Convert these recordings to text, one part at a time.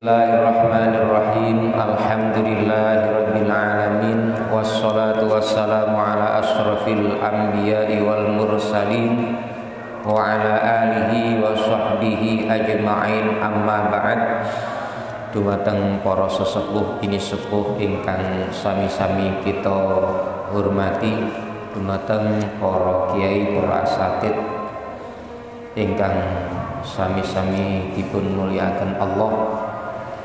Bismillahirrahmanirrahim. Alhamdulillahirabbil alamin wassalatu wassalamu ala asyrafil anbiya'i wal mursalin wa ala alihi wa sahbihi ajma'in, amma ba'd. Dumateng para sesepuh ini sepuh ingkang sami-sami kita hormati, dumateng para kiai, para asatid ingkang sami-sami dipun mulyakaken Allah,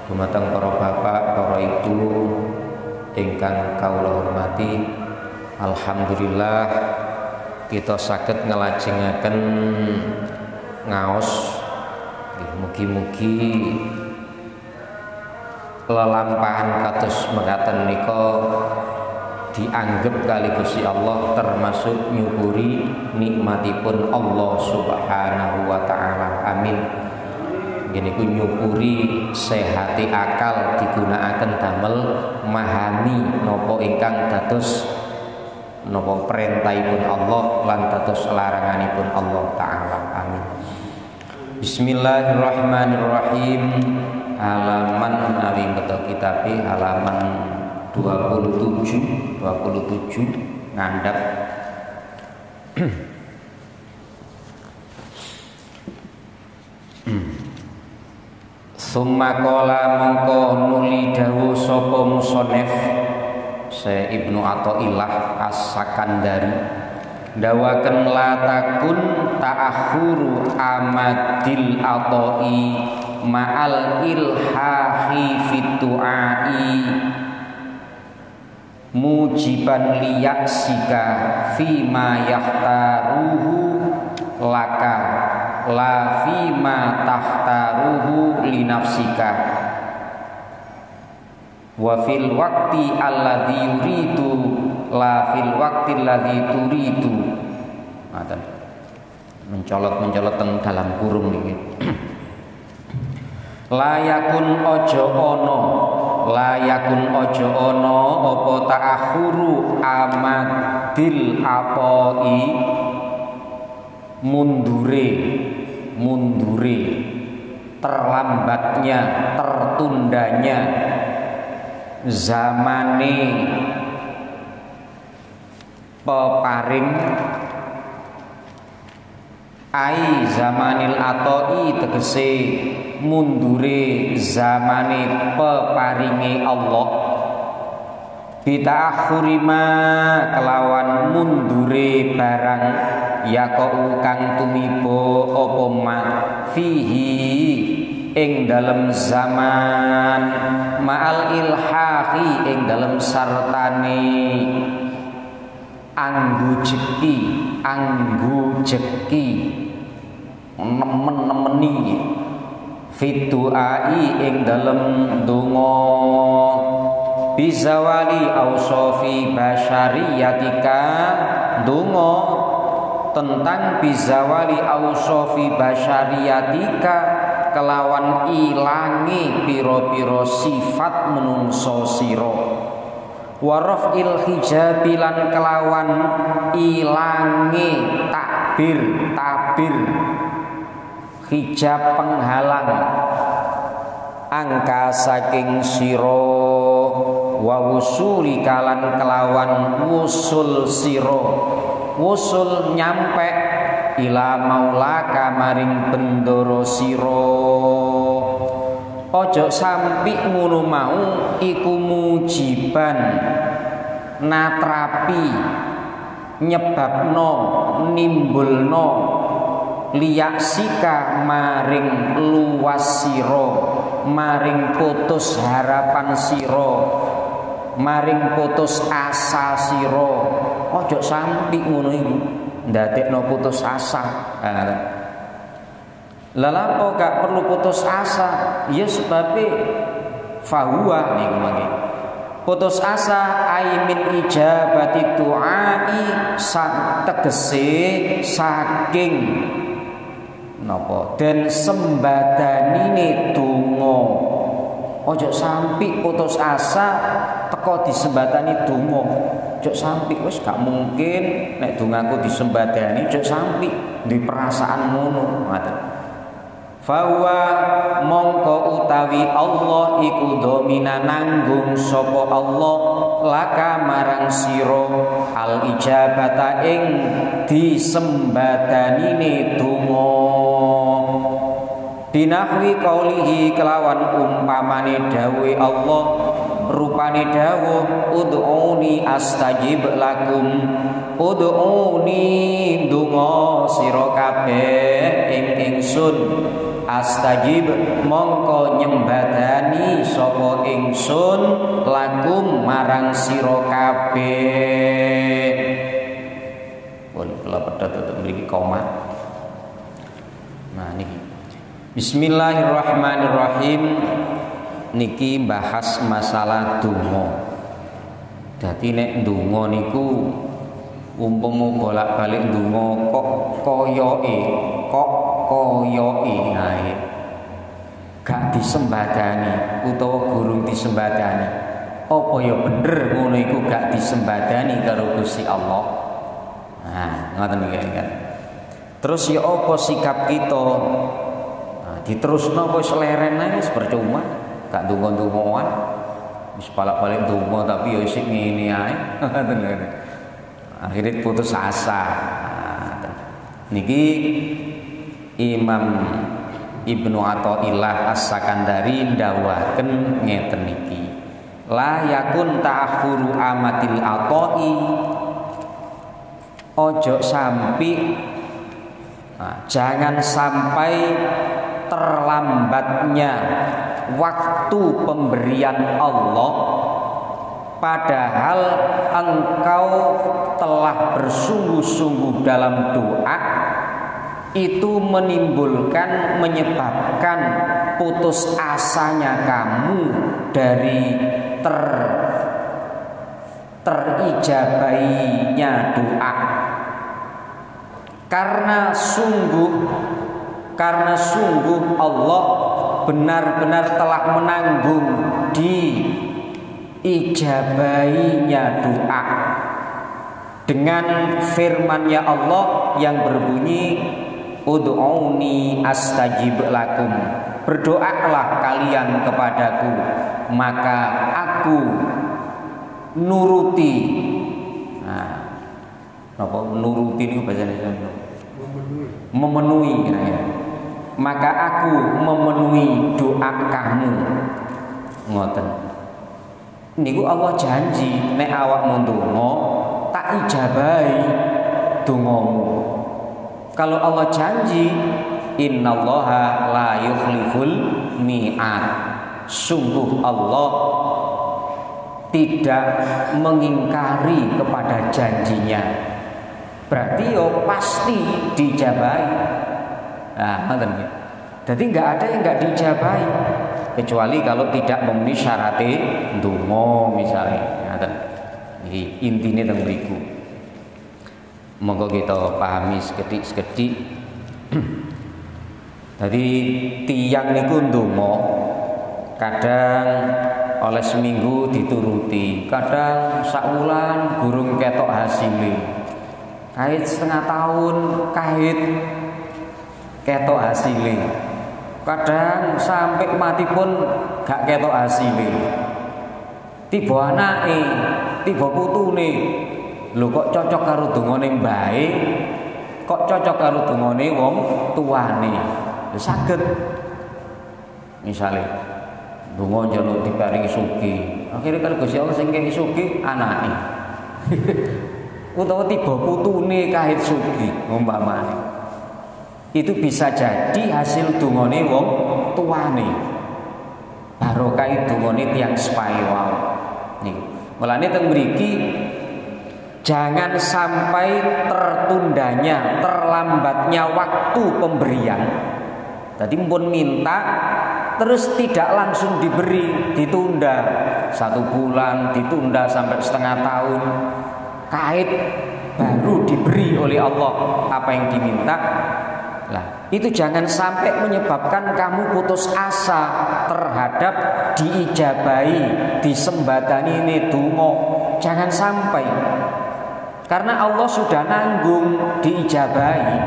dumateng para bapak, para ibu ingkang kawula hormati. Alhamdulillah kita saged ngelajengaken ngaos. Mugi-mugi lelampahan kados mekaten nika dianggep kali Gusti Allah termasuk nyukuri nikmatipun Allah Subhanahu wa taala. Amin. Gini ku nyukuri sehati akal digunakaken damel mahami napa ingkang dados napa perintahipun Allah lan dados laranganipun Allah taala. Amin. Bismillahirrahmanirrahim. Halaman awi beto kitabe halaman 27 ngandhap. Summa qala mongko nuli dawuh sapa musannif Syekh Ibnu Athaillah As-Sakandari dawaken la takun ta'akhuru amadil atoi ma'al ilhahi fitu'ai mujiban liyaksika fima yahtaruhu laka la fima tahtaruhu linafsika wa fil waqti alladhi yuridu la fil waqti alladhi turidu. Mencolot teng dalam kurung niki. Layakun ojo ono apa ta'akhuru amadil apoi mundure terlambatnya, tertundanya zamane peparing ai zamanil atoi tegese mundure zamane peparinge Allah bita'akhurima kelawan mundure barang yaqau kang tumiba apa ma fihi ing dalem zaman ma'al ilhahi ing dalem sartane anggu jeki nemen-nemeni fitu'ai ing dalem donga bizawali ausofi basyariyatika donga tentang bizawali ausofi basyariyatika kelawan ilangi piro-piro sifat menungso sira warafil hijabi lan kelawan ilangi takbir hijab penghalang angka saking sira wa wusuli kalan kelawan wusul sira wusul nyampe ila maulaka maring bendoro sira ojo sampi ngono mau iku mujiban natrapi nyebabno nimbulno liyaksika maring luas sira maring putus harapan sira maring putus asa sira ojo sampi ngono iku ndadekno putus asa. Lalapo gak perlu putus asa? Ya sebabe fahuwa niku mangke. Putus asa aimin ijabati du'ai tegese saking napa den sembadanine donga. Ojo sampai putus asa teko disembadani donga. Ojo sampai wis gak mungkin nek dongaku disembadani, ojo sampai di perasaan ngono. Ngoten. Fawa mongko utawi Allah iku domina nanggung sapa Allah laka marang sira al ijabata ing disembadanine donga binahwi qaulihi kelawan umpamane dawuh Allah rupane dawuh ud'uni astajib lakum ud'uni donga sira kabeh ing ingsun astajib mongko nyembadani sapa ingsun lakum marang sira kabeh. Pun kula pedhot untuk mriki koma. Nah niki Bismillahirrahmanirrahim niki bahas masalah donga. Dadi nek donga niku umpama bolak-balik donga kok koyoke ae gak disembadani utawa gurung disembadani apa ya bener ngono iku gak disembadani karo Gusti Allah. Nah ngoten iki kan. Terus ya apa sikap kita? Diterusno wis leren ae percuma gak ndonga-ndongoan wis balik-balik ndonga tapi ya isih ngene ae ngoten lho akhirnya putus asa. Niki Imam Ibnu Athaillah As-Sakandari ndawaken ngeten niki la yakun ta'akhuru amatil atoi ojo sampai jangan sampai terlambatnya waktu pemberian Allah padahal engkau telah bersungguh-sungguh dalam doa itu menyebabkan putus asanya kamu dari terijabainya doa karena sungguh Allah benar-benar telah menanggung di ijabainya doa dengan firman-Nya Allah yang berbunyi ud'uni astajib lakum berdoalah kalian kepadaku maka aku nuruti. Nah, apa nuruti ini bahasa Indonesia? Memenuhi ya. Maka aku memenuhi doa kamu. Ngoten. Niku Allah janji nek awakmu ndonga tak ijabahi dongamu. Kalau Allah janji innallaha la yukhliful mi'ad. Sungguh Allah tidak mengingkari kepada janjinya. Berarti yo pasti dijabahi. Nah, ngoten nggih. Jadi enggak ada yang enggak dijabahi kecuali kalau tidak memenuhi syarat ndonga misalnya. Ngoten. Iki intine teng mriku. Monggo kita pahami sekedhik-sekedhik. Jadi tiyang niku ndonga kadang oleh seminggu dituruti, kadang sakwulan gurung ketok hasilnya. Kahit setengah tahun kahit ketok hasilnya. Kadang sampai mati pun gak ketok hasilnya. Tiba anake, tiba putune, lho kok cocok karo dongane mbae, kok cocok karo dongane wong tuane. Lha saged. Misale donga njaluk diparingi sugih. Akhire karo Gusti Allah sing kei sugih anake. Utawa tiba putune kahit sugih umpamane. Itu bisa jadi hasil dongane wong tuane. Barokah dongane tiyang sepahe wae. Nih, mulane teng mriki jangan sampai tertundanya, terlambatnya waktu pemberian. Tadi pun minta terus tidak langsung diberi, ditunda 1 bulan, ditunda sampai setengah tahun. Kait baru diberi oleh Allah apa yang diminta. Lah, itu jangan sampai menyebabkan kamu putus asa terhadap diijabahi, disembadani ini donga. Jangan sampai. Karena Allah sudah nanggung diijabahi.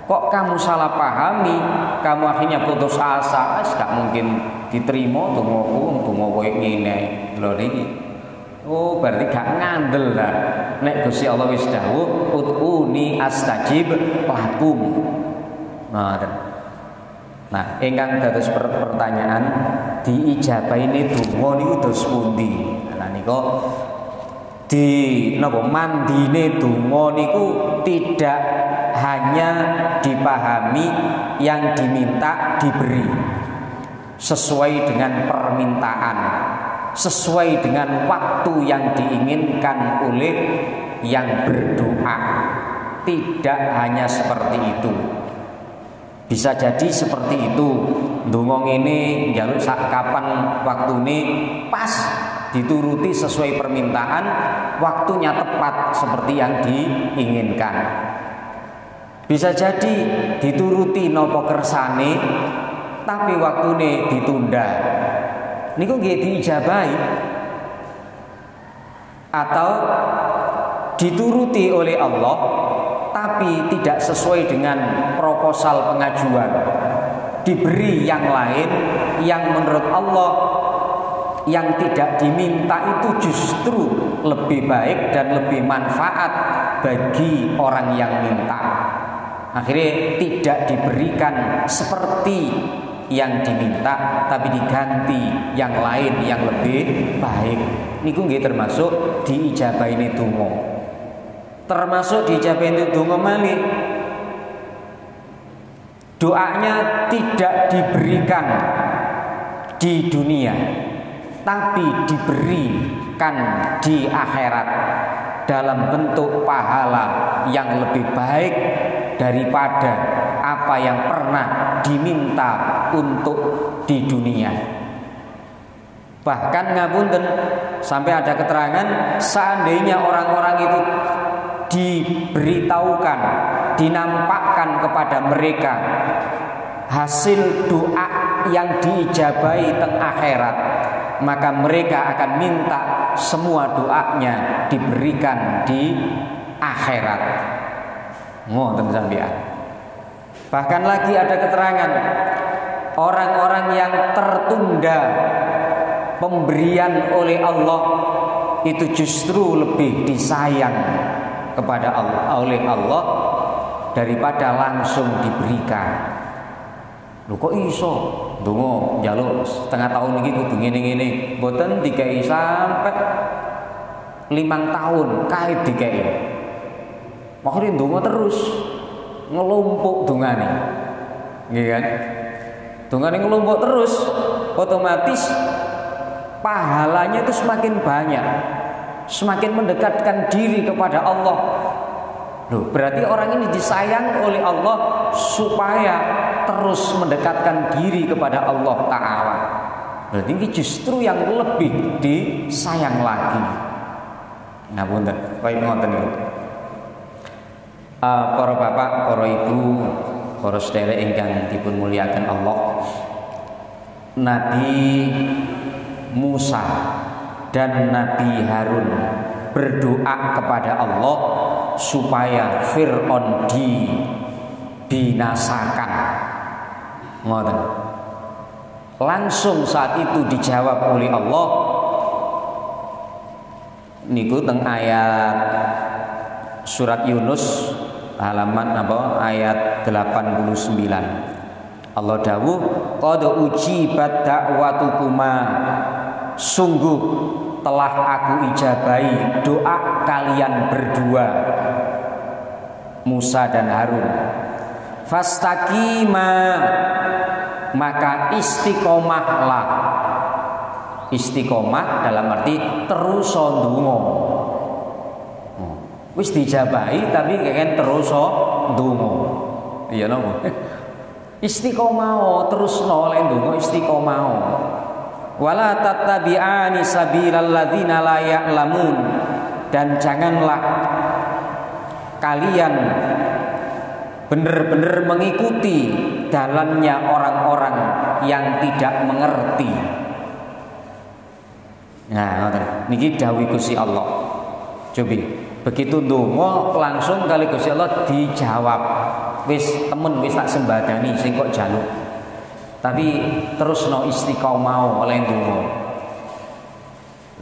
Kok kamu salah pahami, kamu akhirnya putus asa, gak mungkin diterima dongaku, donga kowe ngene lho niki. Oh, berarti gak ngandel lah. Nek Gusti Allah wis dawuh, "Ud'uni astajib lakum." Nah, ingkang dados pertanyaan diijabaine donga niku dos pundi? Nah nika di napa mandine donga niku tidak hanya dipahami yang diminta diberi sesuai dengan permintaan, sesuai dengan waktu yang diinginkan oleh yang berdoa. Tidak hanya seperti itu. Bisa jadi seperti itu. Ndonga ngene njaluk sak kapan waktune pas dituruti sesuai permintaan, waktunya tepat seperti yang diinginkan. Bisa jadi dituruti napa kersane tapi waktune ditunda. Niku nggih diijabahi. Atau dituruti oleh Allah tapi tidak sesuai dengan proposal pengajuan. Diberi yang lain yang menurut Allah yang tidak diminta itu justru lebih baik dan lebih manfaat bagi orang yang minta. Akhirnya tidak diberikan seperti yang diminta tapi diganti yang lain yang lebih baik. Niku nggih termasuk diijabahi donga. Termasuk diijabahi donga malih. Doanya tidak diberikan di dunia tapi diberikan di akhirat dalam bentuk pahala yang lebih baik daripada apa yang pernah diminta untuk di dunia. Bahkan ngapunten, sampai ada keterangan seandainya orang-orang itu diberitahukan, dinampakkan kepada mereka hasil doa yang diijabahi teng akhirat, maka mereka akan minta semua doanya diberikan di akhirat. Ngoten sampeyan. Bahkan lagi ada keterangan orang-orang yang tertunda pemberian oleh Allah itu justru lebih disayang kepada Allah, oleh Allah daripada langsung diberikan. Lho kok iso? Ndonga njaluk setengah tahun iki kudu ngene-ngene, mboten dikai sampai 5 tahun kae dikai. Makanya ndonga terus ngelumpuk dongane. Nggih kan? Dongane ngelumpuk terus, otomatis pahalanya itu semakin banyak. Semakin mendekatkan diri kepada Allah. Loh, berarti orang ini disayang oleh Allah supaya terus mendekatkan diri kepada Allah Ta'ala. Berarti ini justru yang lebih disayang lagi. Ngapunten, kaya ngoten niku. Para bapak, para ibu, para sedherek ingkang dipun muliakan Allah. Nabi Musa dan Nabi Harun berdoa kepada Allah supaya Fir'aun dibinasakan. Ngoten. Langsung saat itu dijawab oleh Allah. Niku teng ayat surat Yunus halaman ayat 89. Allah dawuh, qad ujibat da'watukuma, sungguh telah aku ijabahi doa kalian berdua, Musa dan Harun. Fastaqima, maka istiqomahlah. Istiqomah dalam arti terus ndonga. Wis dijabahi tapi keken terus ndonga. Iya napa? Istiqomah terus oleh ndonga istiqomah. Wala tattabi'ani sabilal ladzina la ya'lamun, dan janganlah kalian benar-benar mengikuti jalannya orang-orang yang tidak mengerti. Nah, niki dawuh Gusti Allah. Cobi begitu ndonga langsung kali Gusti Allah dijawab. wis temen wis tak sembadani sing kok jaluk. Tapi terus no istiqomah oleh ndonga.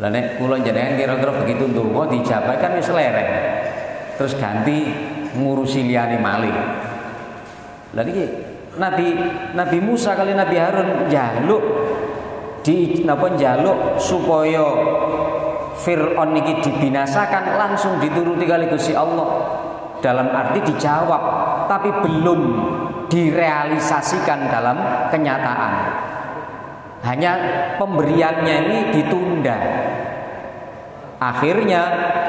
Lah nek kula jenengan kira-kira begitu ndonga dijabah kan wis lereng. Terus ganti ngurusi liyane malih. Lah niki Nabi Musa kali Nabi Harun njaluk supaya Fir'aun niki dibinasakan, langsung dituruti kali Gusti Allah. Dalam arti dijawab, tapi belum direalisasikan dalam kenyataan. Hanya pemberiannya ini ditunda. Akhirnya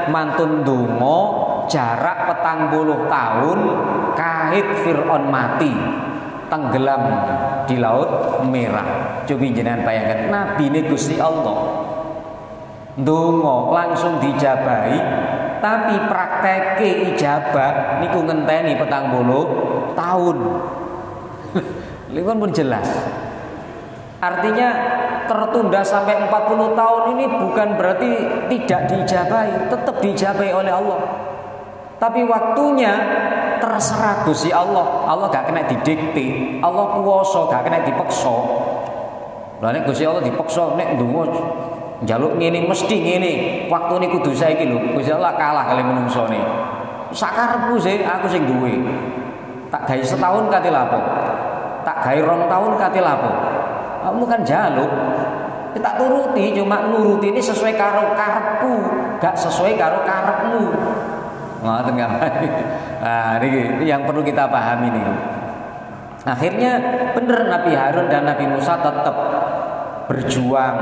mantun donga jarak 40 tahun kahit Fir'aun mati, tenggelam di Laut Merah. Coba jenengan bayangkan, Nabi ini Gusti Allah ndonga langsung dijabahi, tapi prakteke ijabah niku ngenteni 40 tahun. Lha pun jelas. Artinya tertunda sampai 40 tahun ini bukan berarti tidak dijabahi, tetap dijabahi oleh Allah. Tapi waktunya terserah Gusti Allah. Allah gak kena didikte, Allah kuwasa gak kena dipaksa. Lah nek Gusti Allah dipaksa nek ndonga njaluk ngene mesti ngene, waktune kudu saiki lho. Gusti Allah kalah kali menungsone. Sakarepku sih aku sing duwe. Tak gawe setahun kate lapo. Tak gawe 2 tahun kate lapo. Kamu kan jaluk. Tak turuti, cuma nuruti ini sesuai karo karepku, gak sesuai karo karepmu. Ngoten kan. Nah, ini yang perlu kita pahami nih. Akhirnya bener Nabi Harun dan Nabi Musa tetap berjuang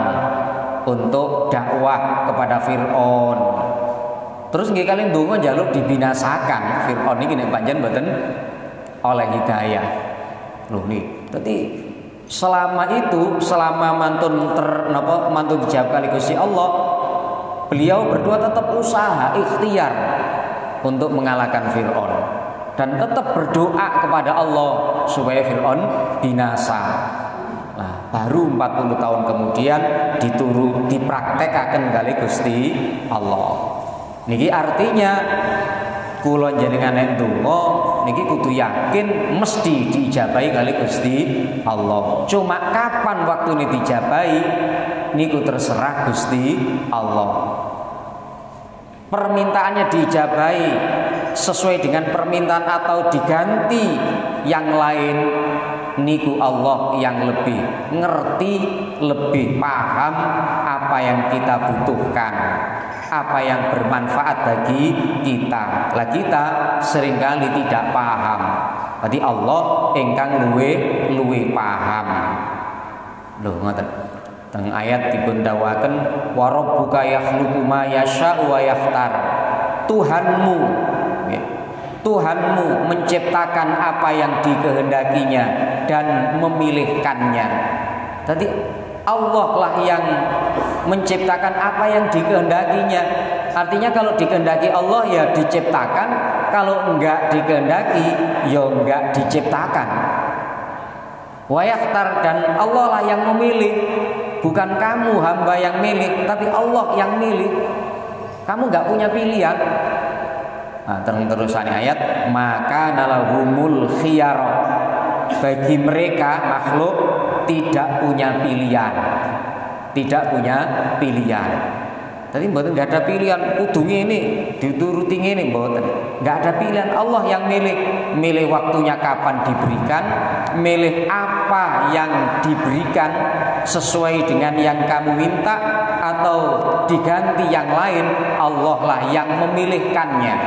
untuk dakwah kepada Fir'aun. Terus nggih kalian ndonga njaluk dibinasakan Fir'aun iki nek panjen mboten oleh hidayah. Loh nih, dadi selama mantun dijawab kali Gusti Allah, beliau berdua tetap usaha ikhtiar untuk mengalahkan Fir'aun dan tetap berdoa kepada Allah supaya Fir'aun binasa. Nah, baru 40 tahun kemudian dipraktekkan kali Gusti Allah. Niki artinya kula jenengan nek ndonga niki kudu yakin mesti diijabahi kali Gusti Allah. Cuma kapan waktu ini dijabahi niku terserah Gusti Allah. Permintaannya diijabahi sesuai dengan permintaan atau diganti yang lain, niku Allah yang lebih ngerti, lebih paham apa yang kita butuhkan, apa yang bermanfaat bagi kita. Lah kita seringkali tidak paham. Berarti Allah ingkang luwe paham. Lho ngoten. Teng ayat dipun dawaken wa rabbuka yakhluqu ma yasha'u wa yakhtar. Tuhanmu menciptakan apa yang dikehendakinya dan memilihkannya. Tadi Allah lah yang menciptakan apa yang dikehendakinya. Artinya kalau dikehendaki Allah ya diciptakan, kalau enggak dikehendaki ya enggak diciptakan. Wa yakhtar, dan Allah lah yang memilih. Bukan kamu hamba yang milih, tapi Allah yang milih. Kamu enggak punya pilihan. Nah, terusan ayat, maka nalahumul khiyara, bagi mereka makhluk tidak punya pilihan. Tidak punya pilihan. Tadi mboten enggak ada pilihan, kudu ngene, dituruti ngene mboten. Enggak ada pilihan, Allah yang milih waktunya kapan diberikan, milih apa yang diberikan sesuai dengan yang kamu minta atau diganti yang lain, Allah lah yang memilihkannya.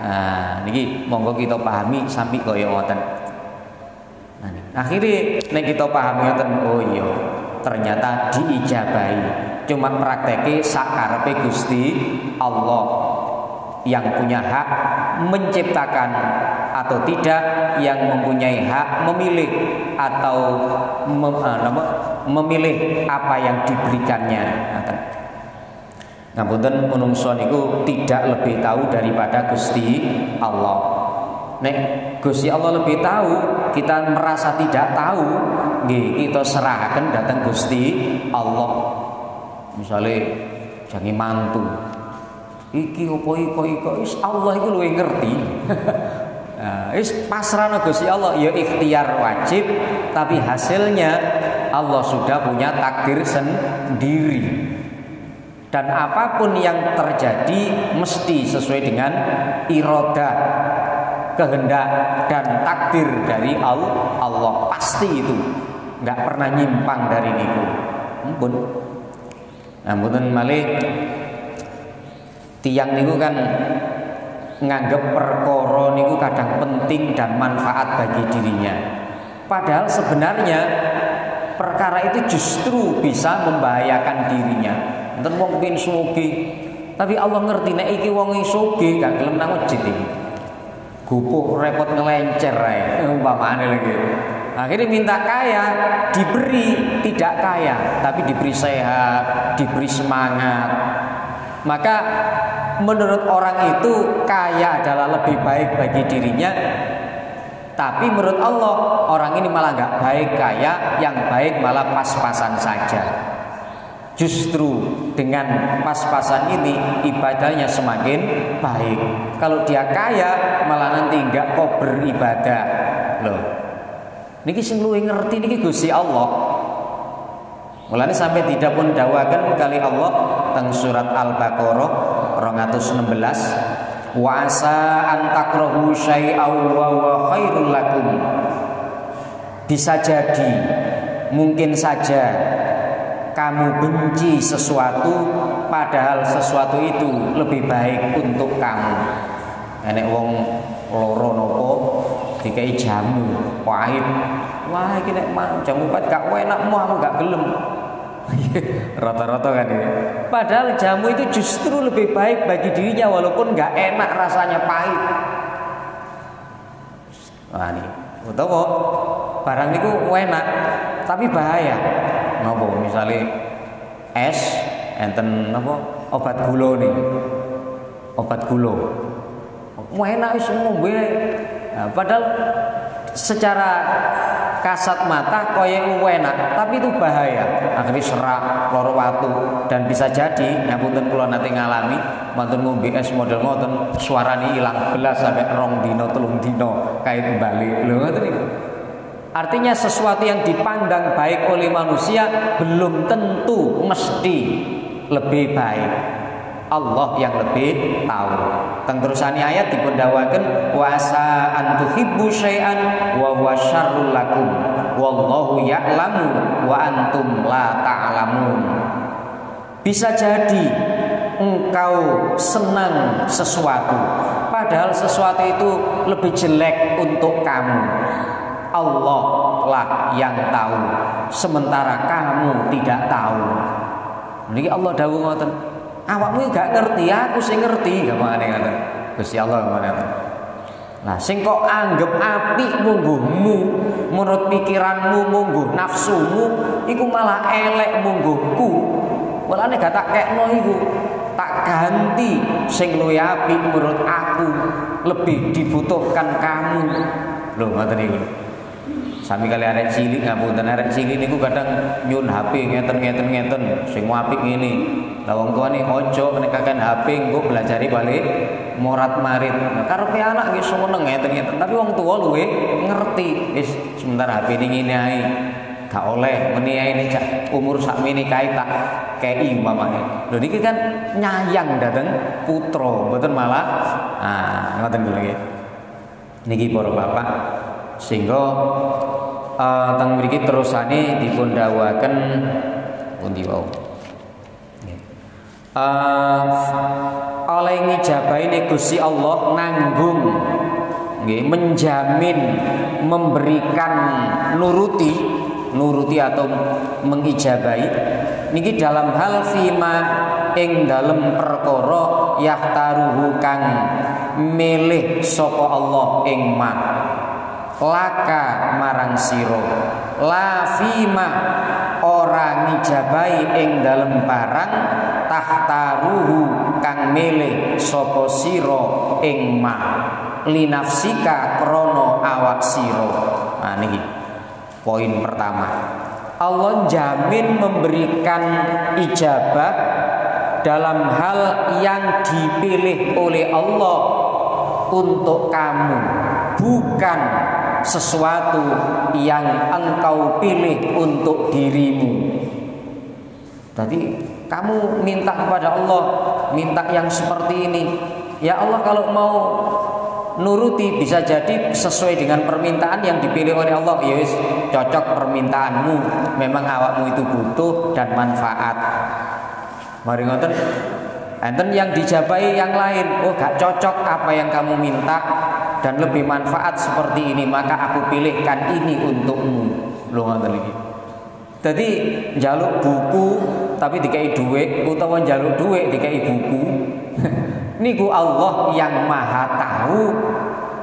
Nah, niki monggo kita pahami sampai kaya ngoten. Nah, akhirnya nek kita pahami ngoten, oh iya, ternyata diijabahi. Cuma prakteke sakarepe Gusti Allah yang punya hak menciptakan atau tidak, yang mempunyai hak memilih atau memilih apa yang diberikannya. Ngapunten menungso niku tidak lebih tahu daripada Gusti Allah. Nek Gusti Allah lebih tahu, kita merasa tidak tahu, nggih kita serahkan datang Gusti Allah. Misalnya jangan mantu iki opo iko Allah iku luwih ngerti. Pasrahno Gusti Allah ya ikhtiar wajib, tapi hasilnya Allah sudah punya takdir sendiri. Dan apapun yang terjadi mesti sesuai dengan iroda, kehendak dan takdir dari Allah. Pasti itu, nggak pernah nyimpang dari niku. Ampun. Ampun malih tiang niku kan nganggep perkara niku kadang penting dan manfaat bagi dirinya. Padahal sebenarnya perkara itu justru bisa membahayakan dirinya. Enten wong pin sugih, tapi Allah ngerti nek iki wong sugih gak gelem nang masjid iki. Gupuk repot ngelencer ae, umpamane lagi. Akhirnya minta kaya, diberi tidak kaya, tapi diberi sehat, diberi semangat. Maka menurut orang itu kaya adalah lebih baik bagi dirinya, tapi menurut Allah orang ini malah gak baik kaya, yang baik malah pas-pasan saja. Justru dengan pas-pasan ini ibadahnya semakin baik. Kalau dia kaya malah nanti enggak kok beribadah. Loh. Niki sing luwih ngerti niki Gusti Allah. Mulane sampai tidak pun dawaken kali Allah teng surat Al-Baqarah 216, wa asa an takrahu syai'aw wa huwa khairul lakum. Bisa jadi, mungkin saja kamu benci sesuatu padahal sesuatu itu lebih baik untuk kamu. Nek wong loro nopo dikai jamu pahit, wah iki nek jamu pahit gak enakmu aku gak gelem. Rata-rata kan ya. Padahal jamu itu justru lebih baik bagi dirinya walaupun gak enak rasanya pahit. Wah ini utawa barang niku enak tapi bahaya. Nopo misalnya es enten nopo obat gula nih, obat gula enak semua padahal secara kasat mata koyo enak tapi itu bahaya, akhirnya serak loro watu. Dan bisa jadi ngapunten kula nate ngalami mantun ngombe es model ngoten suarane ilang belas sampai 2 dino 3 dino kayak balik lho ngoten niku. Artinya sesuatu yang dipandang baik oleh manusia belum tentu mesti lebih baik. Allah yang lebih tahu. Teng terusane ayat dipun dawaken wa asa an tuhibbu syai'an wa huwa syarrul lakum wallahu ya'lamu wa antum la ta'lamun. Bisa jadi engkau senang sesuatu padahal sesuatu itu lebih jelek untuk kamu. Allah lah yang tahu, sementara kamu tidak tahu. Niki Allah dawuh ngoten, awakmu gak ngerti, aku sing ngerti, gamane ngoten. Gusti Allah ngoten. Nah, sing kok anggap apik mungguhmu, menurut pikiranmu mungguh nafsumu, iku malah elek mungguhku. Walane gak tak kekno iku, tak ganti sing luwih apik menurut aku, lebih dibutuhkan kamu. Lho ngoten niku. Sami kali arek cilik ngapunten, arek cilik niku kadang nyun HP ngeten sing apik ngene. Lah wong tuane ojo nek kakan HP engko belajari balik morat-marit. Karepe anak nggih seneng ngeten, tapi wong tua luwe ngerti. Wis sementara HP ini ngene ae. Gak oleh meni ae nek umur sakmene kae tak kei umpamane. Lho niki kan nyayang dateng putra, mboten malah ngoten nggih. Niki para bapak sehingga teng mriki terusane dipun dawuhaken pundi wau. Oleh ngijabahi Gusti Allah nanggung nggih, menjamin, memberikan nuruti atau mengijabahi niki dalam hal fima ing dalem perkara yahtaruhu kang milih sapa Allah ing ma laka marang sira la fima ora ngijabahi ing dalem barang tahtaruhu kang milih sapa sira ing ma linafsika krana awak sira. Nah niki poin pertama, Allah jamin memberikan ijabah dalam hal yang dipilih oleh Allah untuk kamu, bukan sesuatu yang engkau pilih untuk dirimu. Tadi kamu minta kepada Allah, minta yang seperti ini. Ya Allah, kalau mau nuruti bisa jadi sesuai dengan permintaan yang dipilih oleh Allah. Yes, cocok permintaanmu. Memang awakmu itu butuh dan manfaat. Mari ngoten. Enten yang dijabai yang lain. Oh, gak cocok apa yang kamu minta dan lebih manfaat seperti ini, maka aku pilihkan ini untukmu. Lho ngoten iki. Jadi njaluk buku tapi dikai duit, utawa njaluk duit dikai buku. Niku Allah yang maha tahu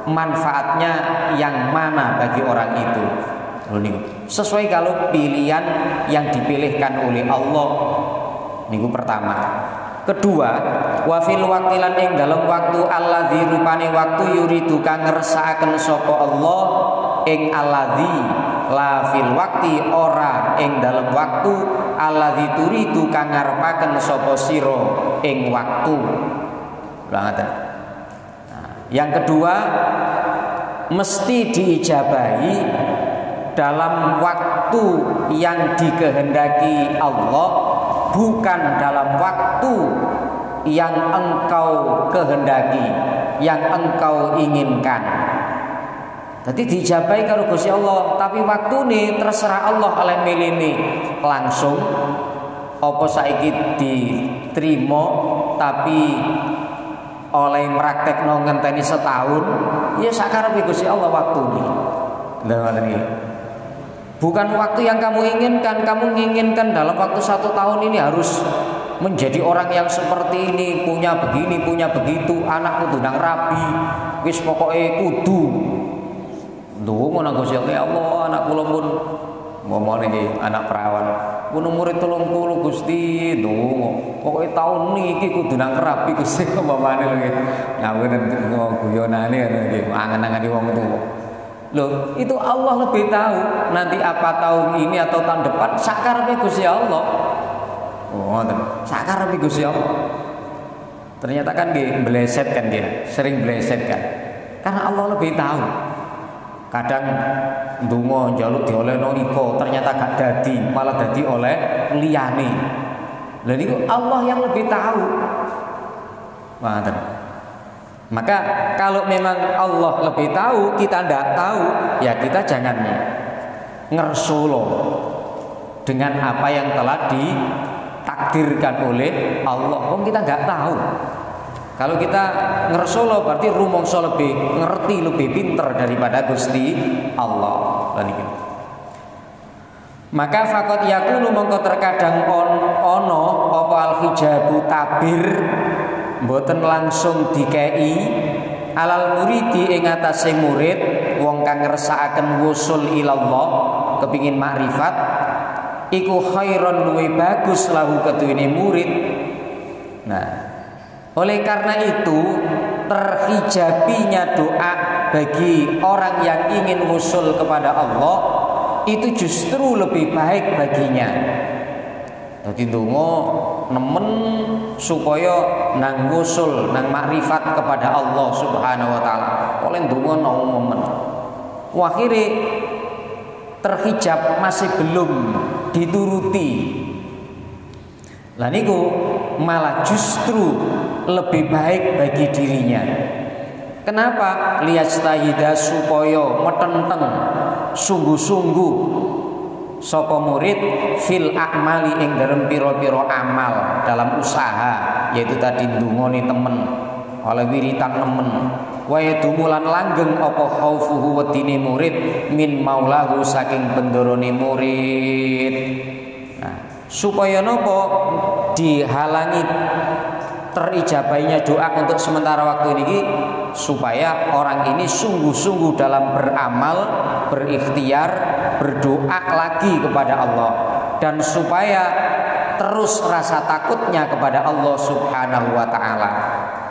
manfaatnya yang mana bagi orang itu. Lho niku. Sesuai kalau pilihan yang dipilihkan oleh Allah. Niku pertama. Kedua, wa fil waqtilan ing dalam waktu alladzi rupane waktu yuridu kang ngersakaken sapa Allah ing alladzi la fil waqti ora ing dalam waktu alladzi turidu kang ngarepaken sapa sira ing waktu. Nah, yang kedua mesti diijabahi dalam waktu yang dikehendaki Allah, bukan dalam waktu yang engkau kehendaki, yang engkau inginkan. Jadi dijabai karo Gusti Allah, tapi waktu ini terserah Allah oleh milih langsung apa saiki diterima tapi oleh meraktekno ngenteni setahun, ya sakarepe Gusti Allah waktu ini. Bukan waktu yang kamu inginkan. Kamu menginginkan dalam waktu 1 tahun ini harus menjadi orang yang seperti ini, punya begini, punya begitu, anak kudu nang rabi, wis pokoke kudu. Ndonga nang Gusti Allah, ya Allah, anak kula pun ngomong iki anak perawan. Pun umure 30 Gusti, ndonga. Pokoke taun niki kudu nang rabi Gusti umpamane lho nggih. Ngawur guyonane iki angen-angeni wong tuwa. Loh, itu Allah lebih tahu nanti apa tahun ini atau tahun depan sakarepe Gusti Allah. Oh, sakarepe Gusti Allah. Ternyata kan nggih bleset kan dia, sering bleset kan. Karena Allah lebih tahu. Kadang ndonga njaluk diolehno iko, ternyata gak dadi, malah dadi oleh liyane. Lha niku Allah yang lebih tahu. Ngoten. Maka kalau memang Allah lebih tahu, kita tidak tahu, ya kita jangan ngersolo dengan apa yang telah ditakdirkan oleh Allah. Kita nggak tahu. Kalau kita ngersolo berarti rumangsa lebih ngerti, lebih pinter daripada Gusti Allah. Maka fakot yakunu mongko terkadang ono apa al hijabu tabir mboten langsung dikei alal muridi ing atase murid wong kang ngersakaken wusul ilallah kepingin makrifat iku khairon luwe bagus lahu keduwene murid. Nah, oleh karena itu terhijabinya doa bagi orang yang ingin wusul kepada Allah itu justru lebih baik baginya. Jadi ndonga nemen supaya nang wusul nang makrifat kepada Allah Subhanahu wa taala. Oleh ndonga nemen. Akhire terhijab masih belum dituruti. Lah niku malah justru lebih baik bagi dirinya. Kenapa? Liyastahida supaya metenteng sungguh-sungguh sapa murid fil a'mali ing dalem pira-pira amal dalam usaha, yaitu tadi ndungone temen oleh wiritan nemen wa yadumulan langgeng apa khaufuhu wedine murid min maulahu saking bendorone murid. Nah, supaya napa dihalangi terijabainya doa untuk sementara waktu ini, supaya orang ini sungguh-sungguh dalam beramal, berikhtiar, berdoa lagi kepada Allah, dan supaya terus rasa takutnya kepada Allah Subhanahu wa taala.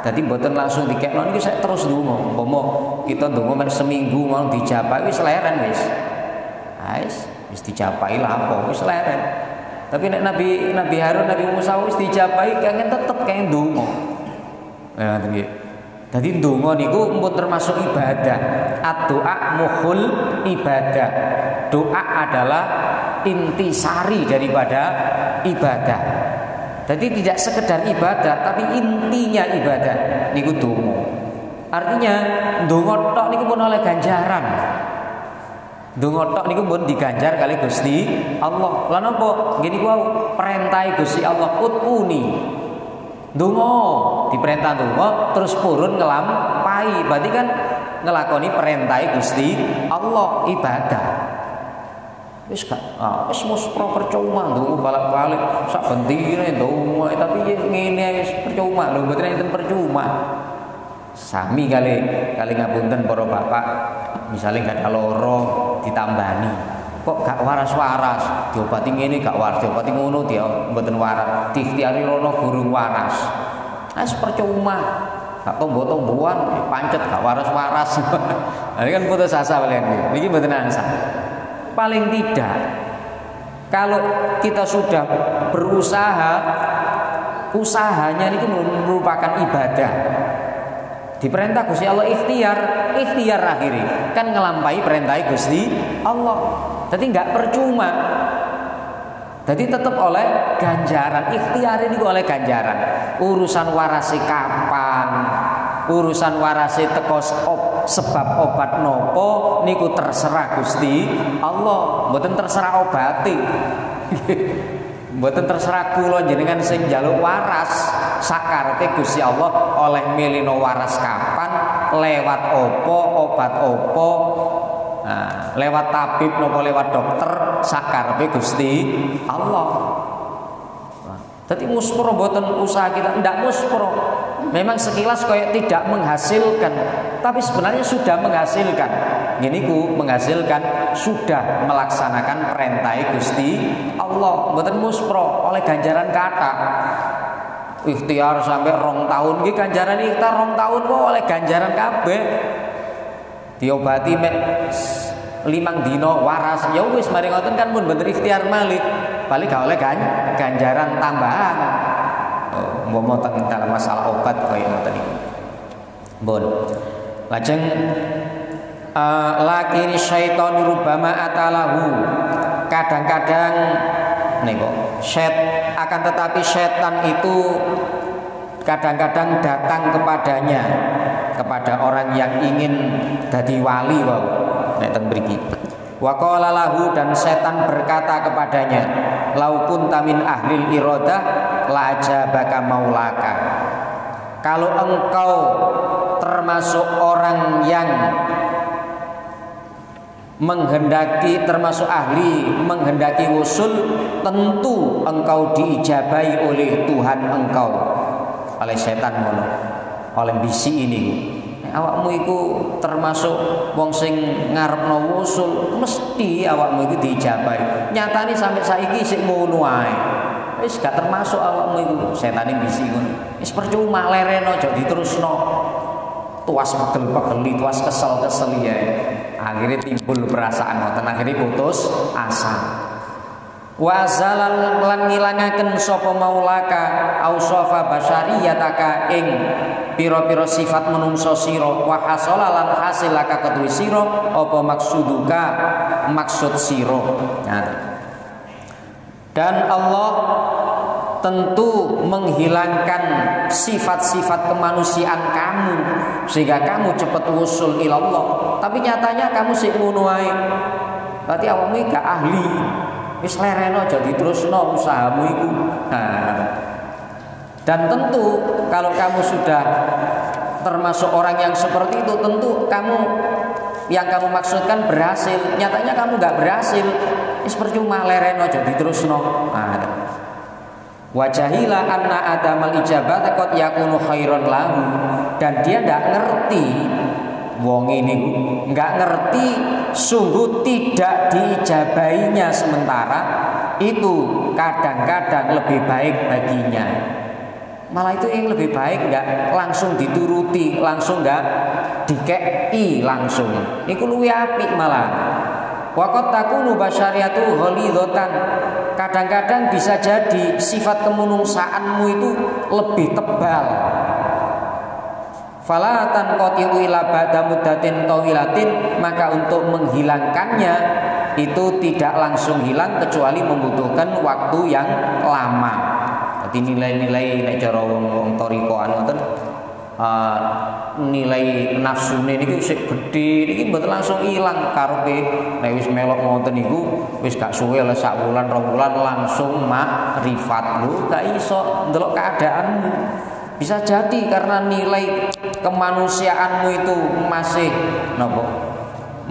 Jadi mboten langsung dikekno niki saya terus ndonga. Umpama kita ndonga mek seminggu mau dijapai wis leren wis. Wis dijapai lah apa wis leren. Tapi nek Nabi Harun, Nabi Musa wis dijapai kangen tetep kangen ndonga. Ya nggih. Jadi ndonga niku pun termasuk ibadah. Ad-doa mukhul ibadah. Doa adalah intisari daripada ibadah. Jadi tidak sekedar ibadah, tapi intinya ibadah niku donga. Artinya donga tok niku pun oleh ganjaran. Donga tok niku pun diganjar kali Gusti Allah. Lan apa? Ngene ku perintah Gusti Allah, utuni. Donga, diperintah donga terus purun ngelampahi. Berarti kan ngelakoni perintah Gusti Allah, ibadah. Wis gak wis muspro percuma ndonga balik-balik sak bentine ndonga tapi ngene wis percuma lho mboten enten percuma. Sami kali ngapunten para bapak, misalnya gak ada loro ditambani. Kok gak waras-waras, diobati ngene gak waras, diobati ngono dia mboten waras. Diikhtiari rono gurung waras. Wis percuma. Gak tombo-tomboan pancet gak waras-waras. Ini kan putus asa kalian iki mboten ansah. Paling tidak kalau kita sudah berusaha, usahanya itu merupakan ibadah. Diperintah Gusti Allah ikhtiar akhiri kan ngelampahi perintah Gusti Allah. Jadi nggak percuma. Jadi tetap oleh ganjaran, ikhtiar ini oleh ganjaran. Urusan warasi kapan, urusan warasi teko sebab obat nopo niku terserah Gusti Allah, mboten terserah obati. Mboten terserah kula jenengan sing njaluk waras, sakarepe Gusti Allah oleh milino waras kapan, lewat opo, obat opo. Nah, lewat tabib nopo lewat dokter sakarepe Gusti Allah. Jadi muspro mboten usaha kita ndak muspro. Memang sekilas kayak tidak menghasilkan, tapi sebenarnya sudah menghasilkan. Gini ku menghasilkan sudah melaksanakan perintah Gusti Allah. Mboten muspro oleh ganjaran kata. Ikhtiar sampai 2 tahun iki ganjaran ikhtiar 2 tahun kok oleh ganjaran kabeh. Diobati mek 5 dino waras ya wis mari ngoten kan pun bener ikhtiar malih balik gak oleh ganjaran tambahan. Umpama tentang masalah obat kaya ngoten iki. Mbon. Lajeng lakin syaiton rubama atalahu. Kadang-kadang niku akan tetapi setan itu kadang-kadang datang kepadanya, kepada orang yang ingin dadi wali wau nek teng mriki. Wa qala lahu dan setan berkata kepadanya, lau kunta min ahlil iradah la ajabaka maulaka. Kalau engkau termasuk orang yang menghendaki, termasuk ahli menghendaki usul, tentu engkau diijabahi oleh Tuhan engkau. Oleh setan ngono, oleh bisi ini. Awakmu iku termasuk wong sing ngarepno usul, mesti awakmu iku diijabahi. Nyatane sampai saiki sik ngono ae. Wis gak termasuk awakmu iku, setane bisi ngono. Wis percuma lereno aja diterusno. Tuas pegel-pegeli, tuas kesel-kesel ya. Akhirnya timbul perasaan ngoten, akhirnya putus asa. Wa zalal lan ngilangaken sapa maulaka ausofa basyariyataka ing pira-pira sifat menungso sira wa hasala lan hasilaka kedue sira apa maksuduka maksud sira. Dan Allah tentu menghilangkan sifat-sifat kemanusiaan kamu sehingga kamu cepat usul ilallah. Tapi nyatanya kamu sik ngono ae. Berarti awakmu gak ahli. Wis lereno aja diterusno usahamu iku. Dan tentu kalau kamu sudah termasuk orang yang seperti itu, tentu kamu yang kamu maksudkan berhasil. Nyatanya kamu gak berhasil. Wis percuma lereno aja diterusno. Wajahila anna adamal ijabata qad yakunu khairan lahu. Dan dia ndak ngerti wong ini nggak ngerti sungguh tidak diijabahinya sementara itu kadang-kadang lebih baik baginya. Malah itu yang lebih baik nggak langsung dituruti, langsung nggak dikei langsung. Iku luwih apik malah. Waqat takunu basyariatu ghalidatan. Kadang-kadang bisa jadi sifat kemenungsaanmu itu lebih tebal. Fala tanqati'u ila ba'da muddatin tawilatin, maka untuk menghilangkannya itu tidak langsung hilang kecuali membutuhkan waktu yang lama. Jadi nilai-nilai nek cara wong thariqah ngoten nilai nafsune niki sik gedhe niki mboten langsung ilang karepe nek wis melok ngoten niku wis gak suwe le sak wulan rong wulan langsung makrifat lho gak iso ndelok keadaanmu. Bisa jadi karena nilai kemanusiaanmu itu masih napa?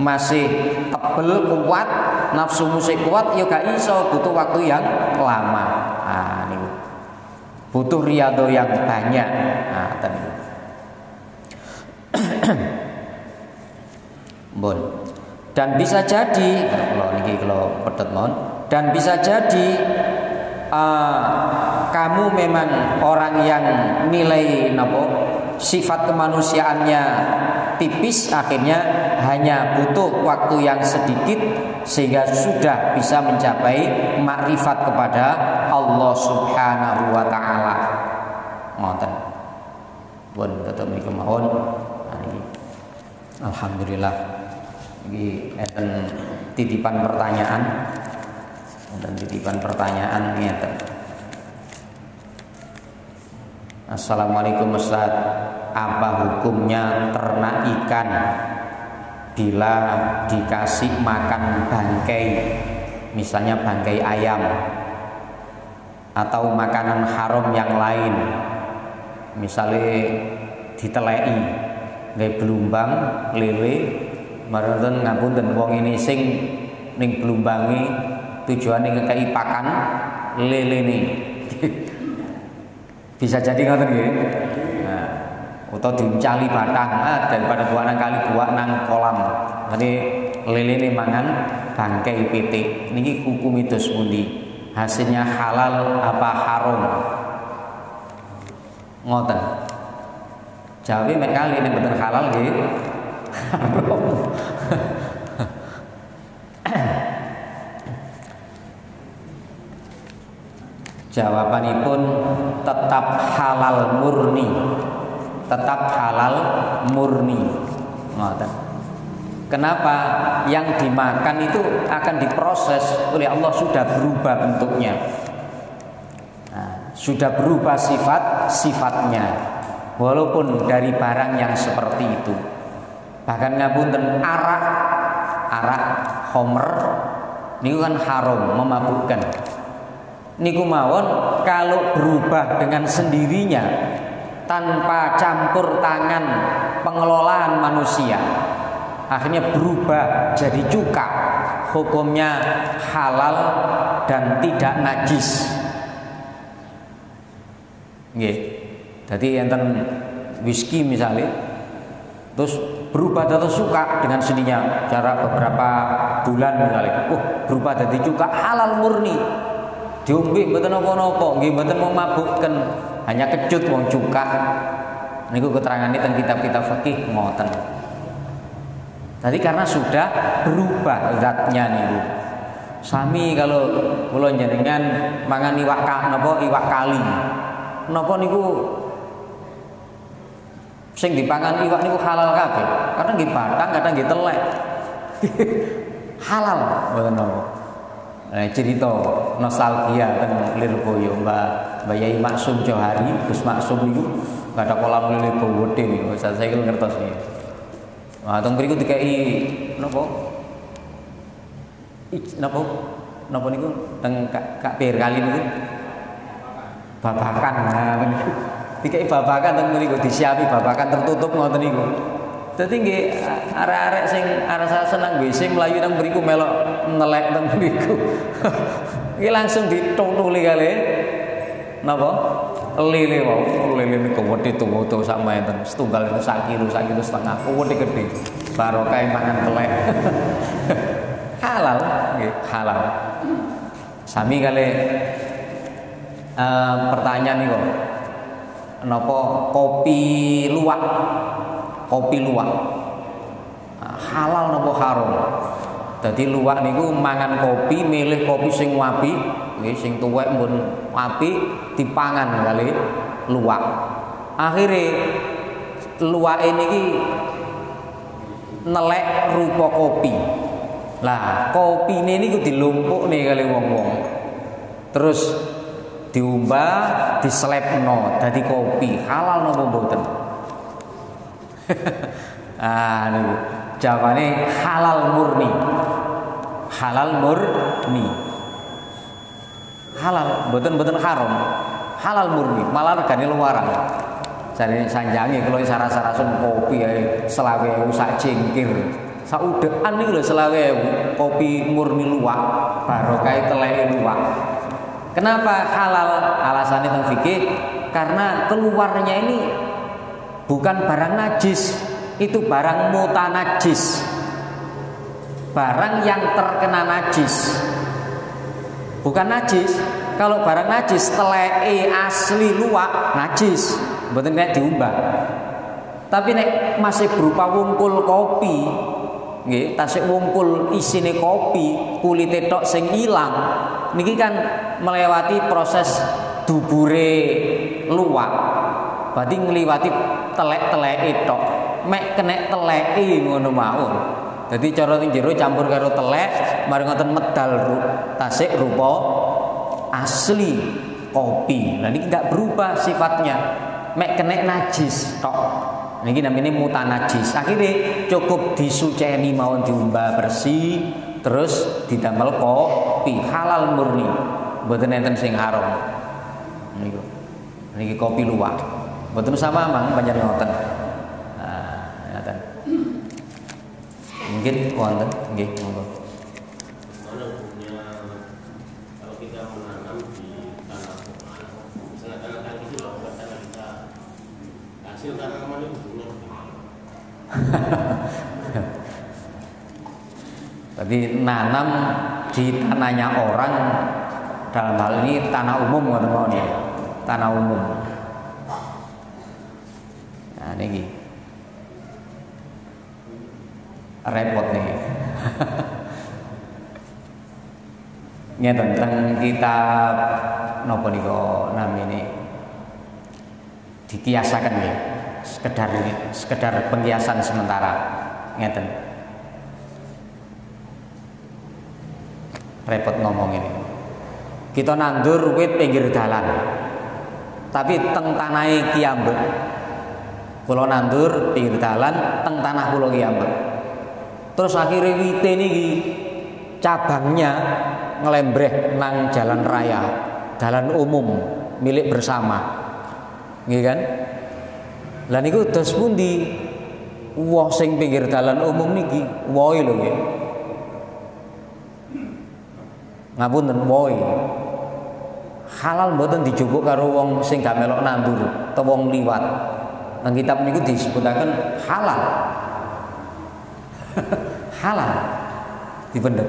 Masih tebel kuat, nafsumu sik kuat ya gak iso, butuh waktu yang lama. Ah niku. Butuh riyadhah yang banyak. Nah, niku. Bon. Dan bisa jadi kalau niki kalau pedet mon, dan bisa jadi kamu memang orang yang nilai sifat kemanusiaannya tipis, akhirnya hanya butuh waktu yang sedikit sehingga sudah bisa mencapai makrifat kepada Allah Subhanahu wa taala. Ngoten. Pun tetep niku mawon. Alhamdulillah. Iki enten titipan pertanyaan. Dan titipan pertanyaan ngeten. Assalamualaikum Ustaz, apa hukumnya ternak ikan bila dikasih makan bangkai, misalnya bangkai ayam atau makanan haram yang lain, misalnya diteleki nggae belumbang lele, marang ngapunten wong ini sing ning belumbange tujuannya ngekei pakan lele nih. Bisa jadi ngoten nggih. Nah, utawa diuncali batang daripada buah nang kali buah nang kolam. Jadi lele ini mangan bangkai pitik. Niki hukum itu pundi? Hasilnya halal apa haram? Ngoten. Jawabe mek kali nek mboten halal nggih. Haram. Jawabanipun tetap halal murni. Tetap halal murni. Ngoten. Kenapa? Yang dimakan itu akan diproses oleh Allah, sudah berubah bentuknya. Nah, sudah berubah sifatnya. Walaupun dari barang yang seperti itu. Bahkan ngapunten arak homer niku kan haram, memabukkan. Niku mawon kalau berubah dengan sendirinya tanpa campur tangan pengelolaan manusia, akhirnya berubah jadi cuka, hukumnya halal dan tidak najis. Nggih. Dadi enten whisky misalnya terus berubah jadi cuka dengan sendirinya, jarak beberapa bulan misalnya, berubah jadi cuka, halal murni. Diombe mboten napa-napa, nggih mboten memabukken, hanya kecut wong cuka. Niku keterangane teng kitab-kitab fikih ngoten. Tadi karena sudah berubah zatnya niku. Sami kalau kula njenengan mangan iwak kali. Napa niku sing dipangan iwak niku halal kabeh. Kadang nggih batang, kadang nggih telek. Halal mboten napa. Cerita nostalgia teng Lirboyo Mbak Yai Maksum Johari, Gus Maksum niku gak ada kolam lele gede niku. Saya ngertos niki. Wah, teng mriku dikai napa niku teng Kak Pir kali niku babakan. Nah niku dikai babakan teng mriku, disiapi babakan tertutup ngoten niku. Dadi nggih arek-arek sing arep seneng WC mlayu nang mriku melok nelek teng mriku. Iki langsung ditutuli kali napa? Lele wae. Lele niku wedhe tuwa-tuwa sak menten. Setunggal itu 1 kilo setengah. Wedhe gede. Barokah mangan telek. Halal nggih, halal. Sami kali pertanyaan niku. Napa kopi luwak? Kopi luwak halal napa haram? Dadi luwak niku mangan kopi, milih kopi sing apik, nggih sing tuwek mun apik dipangan kali luwak. Akhire luwake niki nelek rupa kopi. Lah, kopine niku dilumpukne kali wong-wong. Terus diumbah, diselepno dadi kopi. Halal napa mboten? Ah niku jawabannya halal murni. Halal murni. Halal, mboten haram. Halal murni, malah regane luaran. Jane sanjange kalau saras-sarasun kopi ae 20.000 sak cingkir. Sak udekan niku lho 20.000 kopi murni luwak, barokah teleke luwak. Kenapa halal? Alasannya teng fikih karena keluarnya ini bukan barang najis, itu barang mutanajis. Barang yang terkena najis. Bukan najis. Kalau barang najis teleke asli luwak najis, mboten nek diumbah. Tapi nek masih berupa wungkul kopi, nggih, tasik wungkul isine kopi, kulite tok sing ilang, niki kan melewati proses dubure luwak. Berarti ngliwati telek-teleke tok. Mek kenek teleke ngono mawon. Dadi cara ning jero campur karo telek, mari ngoten medal tasik rupa asli kopi. Lah niki enggak berubah sifatnya. Mek kenek najis tok. Niki namanya mutanajis. Akhirnya cukup disuceni mawon diumbah bersih, terus didamel kopi halal murni. Mboten enten sing haram. Niku. Niki kopi luwak. Mboten sama mang panjenengan ngoten. Nah, ngoten. Mungkin wonten nggih monggo. Kalau kita menanam di tanah misalnya tanah kecil loh, tanah kita hasil tanaman itu bunga. Tadi nanam di tanahnya orang, dalam hal ini tanah umum teman-teman ya, tanah umum. Nah ini repot nih. Ini tentang kitab nopo niko namine dikiasakan ya, sekedar pengkiasan sementara ngeten. Repot ngomong ini. Kita nandur wit pinggir dalan. Tapi teng tanahe kiambek. Kula nandur pinggir dalan teng tanah kula kiambek. Terus akhirnya wite niki cabangnya ngelembreh nang jalan raya, jalan umum milik bersama. Nggih kan? Lah niku dos pundi? Woh sing pinggir dalan umum niki, wohe lho nggih. Ngapunten wohe. Halal mboten dijupuk karo wong sing gak melok nandur utawa wong liwat. Nang kitab niku disebutaken halal. Halal dipendhet.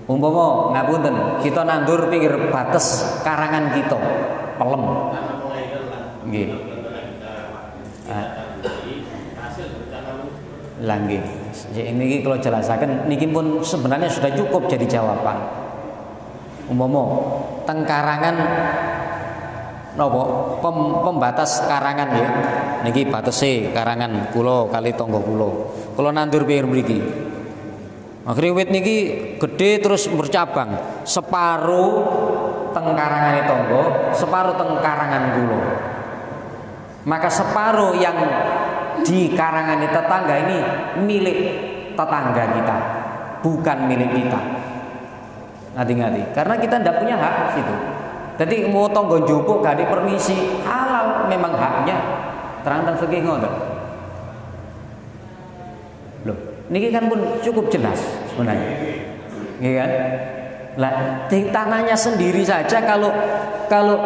Umpama ngapunten, kita nandur pinggir batas karangan kita, pelem. Nggih. Lah nggih. Niki kalau jelasaken niki pun sebenarnya sudah cukup jadi jawaban. Umpama teng karangan napa pembatas karangan ya. Niki batese karangan kula kali tangga kula. Kula nandur pinggir mriki. Akhire wit niki gede terus bercabang. Separuh teng karangane tangga, separuh teng karangan kula. Maka separuh yang di karangan tetangga ini milik tetangga kita, bukan milik kita. Hati-hati, karena kita tidak punya hak situ. Jadi mau tonggo njupuk gak di permisi, halal memang haknya. Terang-terang fikih ngoten. Loh, niki kan pun cukup jelas sebenarnya. Nggih kan? Lah, di tanahnya sendiri saja kalau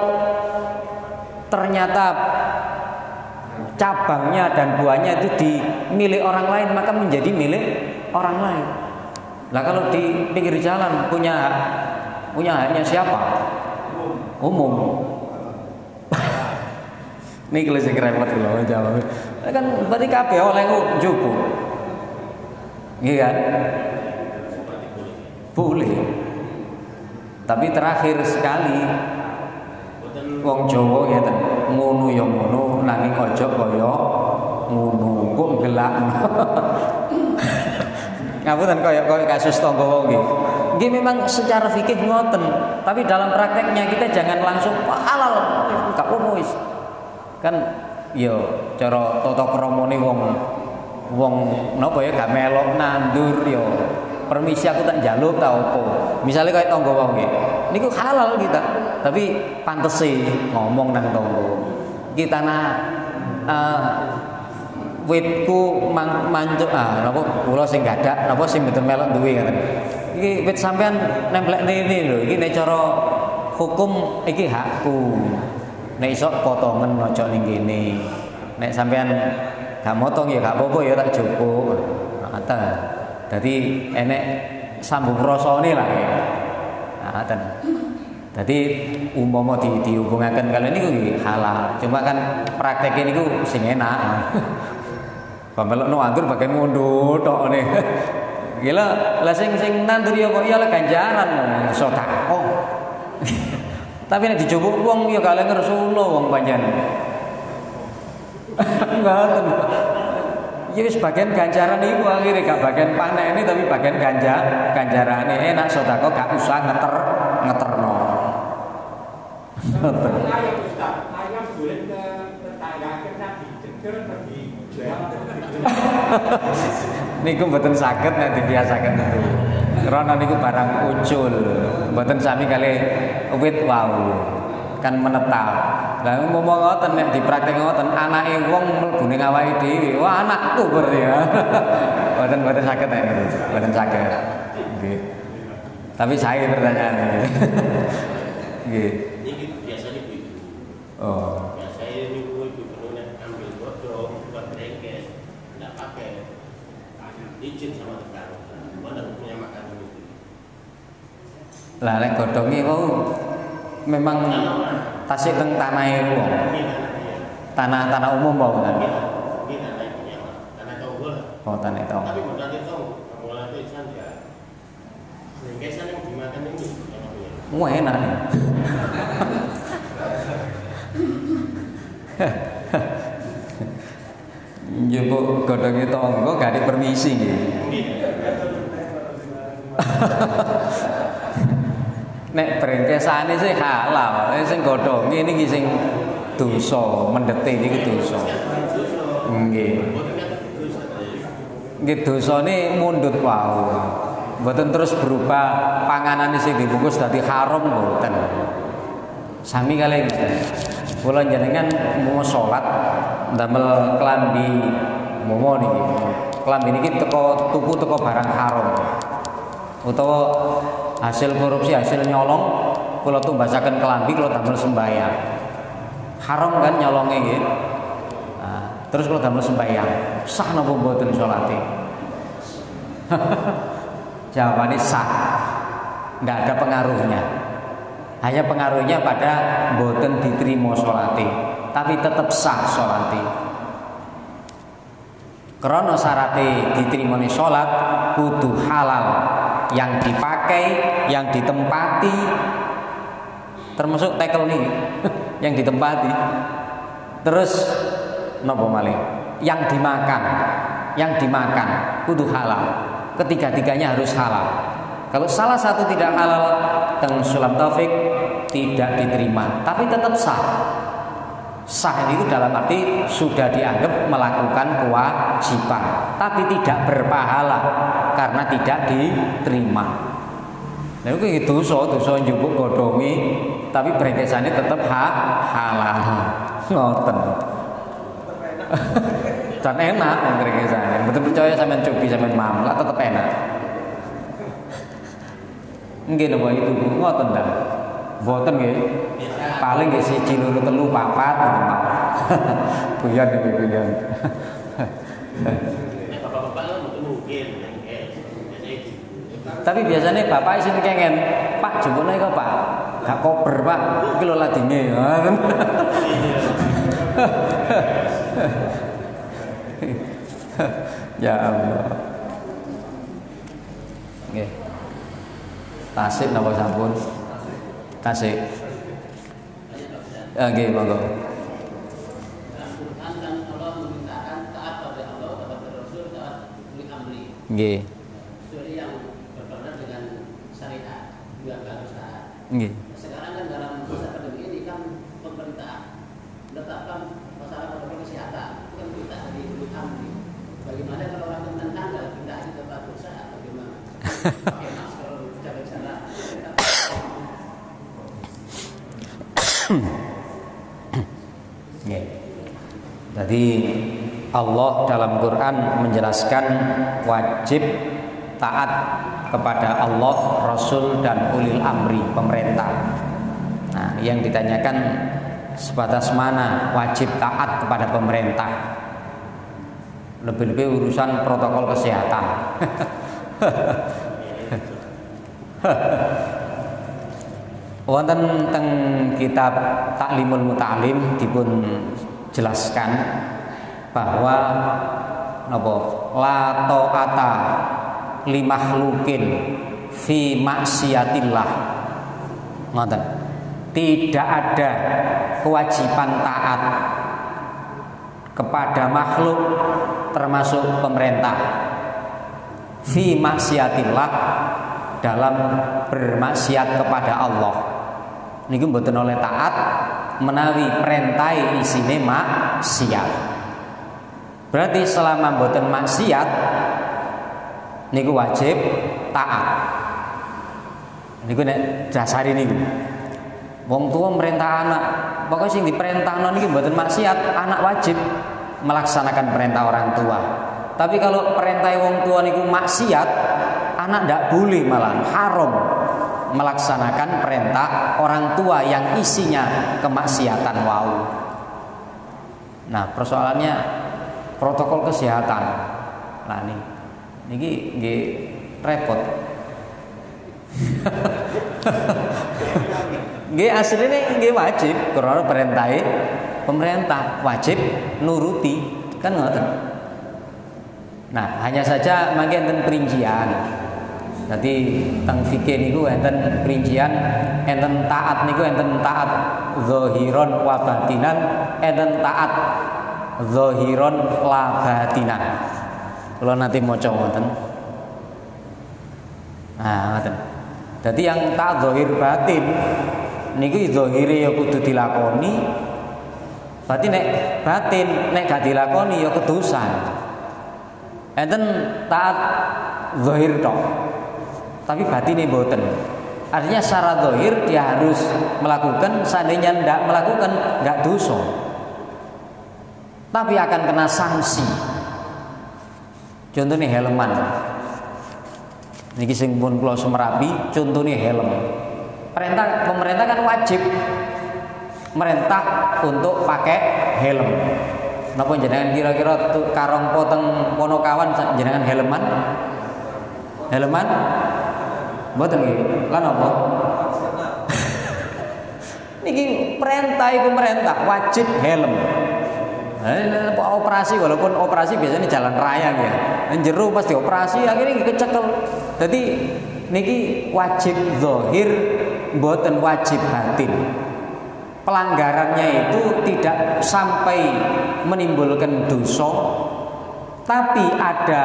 ternyata cabangnya dan buahnya itu di milik orang lain, maka menjadi milik orang lain. Lah kalau di pinggir jalan punya haknya siapa? Umum. Nih kalau sing repot lho jawab. Kan berarti kabeh oleh njupuk. Nggih kan? Boleh. Tapi terakhir sekali wong Jawa ngeten, ngono ya ngono nanging aja kaya ngono kok gelakno. Ngapunten kaya kasus tangga wong nggih. Nggih memang secara fikih ngoten, tapi dalam prakteknya kita jangan langsung halal, gak apa-apa wis. Kan ya cara tata kramane wong napa ya gak melok nandur ya. Permisi aku tak njaluk ta opo. Misale kaya tangga wong nggih. Niku halal kita, tapi pantese ngomong nang tangga. Iki tanah witku mancuk napa kula sing gadak napa sing mboten melok duwe ngaten. Iki wit sampean nemplek rene lho, iki nek cara hukum iki hakku. Nek iso potongan ojo ning kene. Nek sampean gak motong ya gak apa-apa ya tak jupuk. Ngoten. Dadi enek sambung rasane lah ya. Ngoten. Dadi umpama dihubungaken kalian niku halal. Cuma kan praktek niku sing enak. Pamelokno andur bagian mundur tok ne. Gila, lah sing nandur ya kok ya lah ganjaran sedekah. Tapi nek dijupuk wong ya kalian Rasulullah wong panjenengan. Ngoten. Ya wis bagian ganjaran iku akhire gak bagian panen ini tapi bagian ganjarane enak sedekah gak usah ngeterno. Ayam boleh ke tetangga kita dicekel pergi. Niku mboten saged nek dibiasaken itu. Karena niku barang ucul, mboten sami kali wit wau. Kan menetap. Lah ngomong ngoten nek dipraktek ngoten anake wong mlebu ning awake dhewe. Wah, anakku berarti ya. Mboten saged nek niku. Mboten saged. Nggih. Tapi saya pertanyaane. Nggih. Ini biasanya begitu. Oh. Biasanya niku ibu nek ambil godhong buat brengkes, enggak pakai izin sama tetangga. Mana punya makan itu. Lah nek godhonge wau memang tasik teng tanahe wong. Tanah umum wau kan. Ini tanah punya tanah tonggo lah. Oh, tanah tonggo. Tapi bukan tanah tonggo, mulai itu saja. Brengkesan yang dimakan ini Wah enak nih. Njupuk godhonge tangga gak ada permisi nggih. Nek brengkesane sih halal, sing godhonge niki sing dosa, mendete niki dosa. Nggih. Nggih dosane mundhut wau. Mboten terus berupa panganan sing dibungkus dadi haram mboten. Sami kalih kula jenengan mau salat ndamel klambi momo niki. Klambi niki tuku teko barang haram. Utawa hasil korupsi, hasil nyolong kula tumbasaken klambi kula damel sembahyang. Haram kan nyolonge nggih. Nah, terus kula damel sembahyang. Sah napa mboten salate? Jawabannya sah. Enggak ada pengaruhnya. Hanya pengaruhnya pada mboten diterima salate, tapi tetap sah salate. Karena syaratnya diterimane salat kudu halal, yang dipakai, yang ditempati, termasuk tekel nih, yang ditempati. Terus napa malih? Yang dimakan kudu halal. Ketiga-tiganya harus halal. Kalau salah satu tidak halal, teng Sulam Taufik tidak diterima, tapi tetap sah. Sah itu dalam arti sudah dianggap melakukan kewajiban, tapi tidak berpahala karena tidak diterima. Nah itu dosa njupuk godhonge, tapi brengkesane tetap halal. Ngoten. Dan enak brengkesane. Betul percaya sampean cobi sampean mamlah tetap enak. Nggih napa itu ngoten ta. Mboten nggih. Paling nggih siji loro telu papat ngoten mawon. Guyon iki guyon. Bapak-bapak lah mungkin Tapi biasanya bapak sing kengen, Pak jupukne kok Pak. Gak kober Pak, iki lho ladine. Ya Allah. Nggih. Tasik napa sampun? Tasik. Nggih, monggo. Al-Quran kan Allah memintakan Nggih. Kecuali yang berkenaan dengan syariat, juga harus taat. Nggih. Sekarang kan dalam masa pandemi ini kan pemerintah menetapkan masalah protokol kesehatan, itu kan kita dari Ulul Amri. Bagaimana kalau orang tentang tanggal kita aja tetap berusaha bagaimana? Pakai masker, jaga jarak. Jadi Allah dalam Quran menjelaskan wajib taat kepada Allah, Rasul dan ulil amri, pemerintah. Nah, yang ditanyakan sebatas mana wajib taat kepada pemerintah. Lebih-lebih urusan protokol kesehatan. Wonten teng kitab Ta'limul Muta'alim dipun jelaskan bahwa napa la ta'ata li makhluqin fi maksiatillah. Ngoten. Tidak ada kewajiban taat kepada makhluk termasuk pemerintah fi maksiatillah dalam bermaksiat kepada Allah. Niku mboten oleh taat menawi perintah isine maksiat. Berarti selama mboten maksiat niku wajib taat. Niku nek dasari niku. Wong tua merintah anak, pokoknya sing diperintahno niki mboten maksiat, anak wajib melaksanakan perintah orang tua. Tapi kalau perintah wong tua niku maksiat, anak ndak boleh, malah haram melaksanakan perintah orang tua yang isinya kemaksiatan wau. Nah, persoalannya protokol kesehatan. Nah, niki nggih repot. Nggih asline nggih wajib karena perintah pemerintah wajib nuruti, kan ngoten. Nah, hanya saja mangke enten perincian. Dadi teng fikih niku enten perincian, enten taat niku enten taat zahiron wa batinan, enten taat zahiron la batinan. Kula nanti maca ngoten. Nah, ngoten. Dadi yang taat zahir batin niku zahire ya kudu dilakoni. Berarti nek batin nek gak dilakoni ya kedosan. Enten taat zahir tok. Tapi batine mboten. Artinya secara zahir dia harus melakukan, seandainya tidak melakukan enggak dosa. Tapi akan kena sanksi. Contohnya helman. Niki sing pun kula semerapi, contohnya helm. Pemerintah kan wajib merintah untuk pakai helm. Napa jenengan kira-kira karong poteng Ponokawan jenengan helman? Helman? Mboten nggih. Lan apa? Niki perintah pemerintah wajib helm. Operasi, walaupun operasi biasanya jalan raya ya. Jero pas dioperasi akhirnya kecekel. Jadi niki wajib zahir, mboten wajib batin. Pelanggarannya itu tidak sampai menimbulkan dosa, tapi ada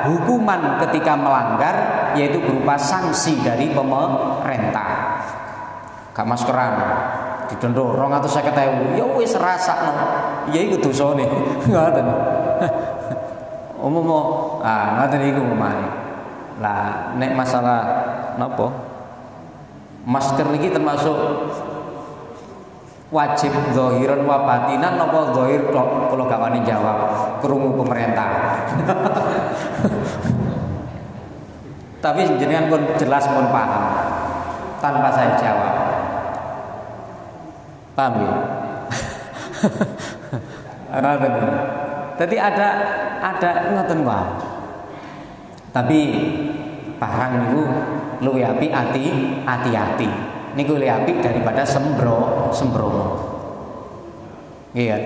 hukuman ketika melanggar, yaitu berupa sanksi dari pemerintah. Gak maskeran didenda 250.000, ya wis rasakno. Ya iku dosane. Ngoten. Ngoten iku umumane. Lah nek masalah napa? Masker niki termasuk wajib zahiran wa batinan napa zahir tok? Kula gak wani jawab. Krungu pemerintah. Tapi jenengan pun jelas pun paham tanpa saya jawab. Paham ya? Jadi ada ngoten wae. Tapi barang niku luwih apik hati-hati. Niku luwih apik daripada sembrono. Iya.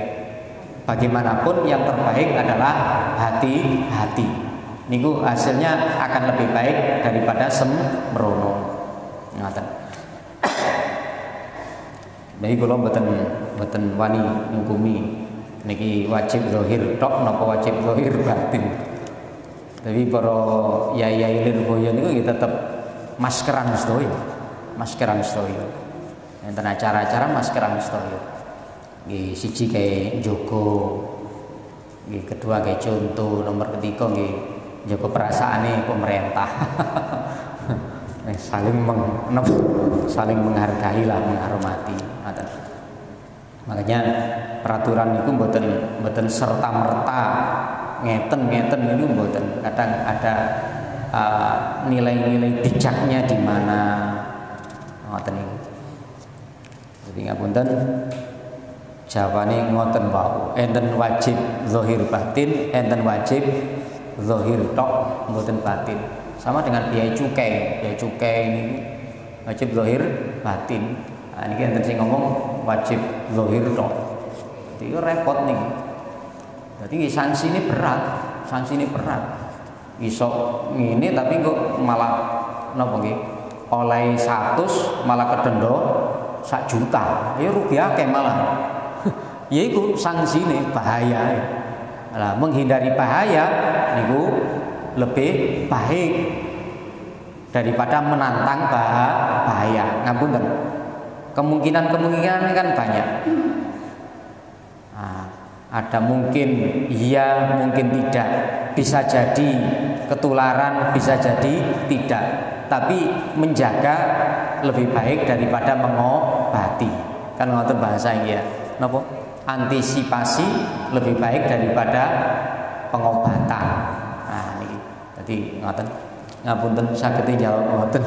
Bagaimanapun yang terbaik adalah hati-hati. Niku hasilnya akan lebih baik daripada sembrono. Ngoten. Niki kula mboten wani ngukumi niki wajib zahir tok napa wajib zahir batin. Tapi para yai-yai Lirboyo niku nggih tetep maskeran sedaya. Maskeran sedaya. Enten acara-acara maskeran sedaya. Nggih siji kae njogo, nggih kedua kae contoh, nomor ketiga nggih njogo perasaane pemerintah. saling menghargai lah, menghormati. Makanya peraturan itu mboten serta merta ngeten itu mboten. Kadang ada nilai-nilai bijaknya di mana. Ngoten niku. Jadi ngapunten jawabannya ngoten wau. Enten wajib zahir batin, enten wajib zahir tok mboten batin. Sama dengan biaya cukai ini wajib zahir batin. Nah, ini enten sing ngomong wajib zahir tok. Jadi repot nih. Jadi sanksi ini berat. Iso ngene tapi kok malah napa nggih? Oleh 100 malah kedendo 1 juta. Ya rugi akeh malah. Ya iku sangsine bahaya. Nah, menghindari bahaya niku lebih baik daripada menantang bahaya. Ngapunten. Kemungkinan kan banyak. Nah, ada mungkin iya, mungkin tidak. Bisa jadi ketularan, bisa jadi tidak. Tapi menjaga lebih baik daripada mengobati. Kan ngoten bahasa ya. Napa? Antisipasi lebih baik daripada pengobatan. Nah niki. Dadi ngoten. Ngapunten saged jawab ngoten.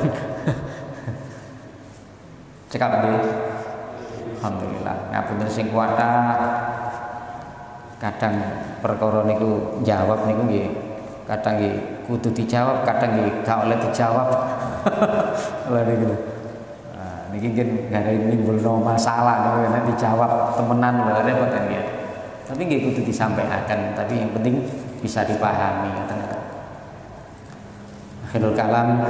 Cekap nggih. Alhamdulillah. Ngapunten sing kuatah. Kadang perkara niku jawab niku nggih. Kadang nggih kudu dijawab, kadang nggih gak oleh dijawab. Lha niku. Niki kan gak ada nimbulno masalah nek dijawab temenan lho repot kan ya. Tapi nggih kudu disampaikan, tapi yang penting bisa dipahami ngoten. Akhirul kalam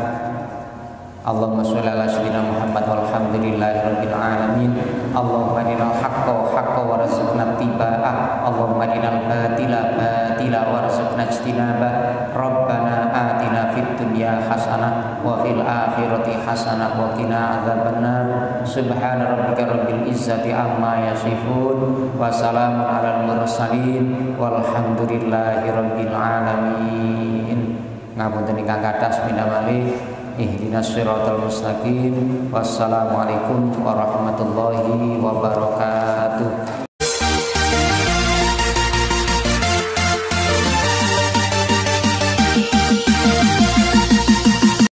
Allahumma sholli ala sayyidina Muhammad walhamdulillahirabbil alamin. Allahumma arinal haqqo haqqan warzuqna ittiba'ah. Allahumma arinal batila batila warzuqna ijtinabah. Rabbana atina fid dunya hasanah wa fil akhirati hasanah wa qina adzabannar. Subhana rabbika rabbil izzati amma yasifun wa salamun alal mursalin walhamdulillahirabbil alamin. Ngapunten ingkang kathah pinamali. Ihdinas siratal mustaqim. Wassalamualaikum warahmatullahi wabarakatuh.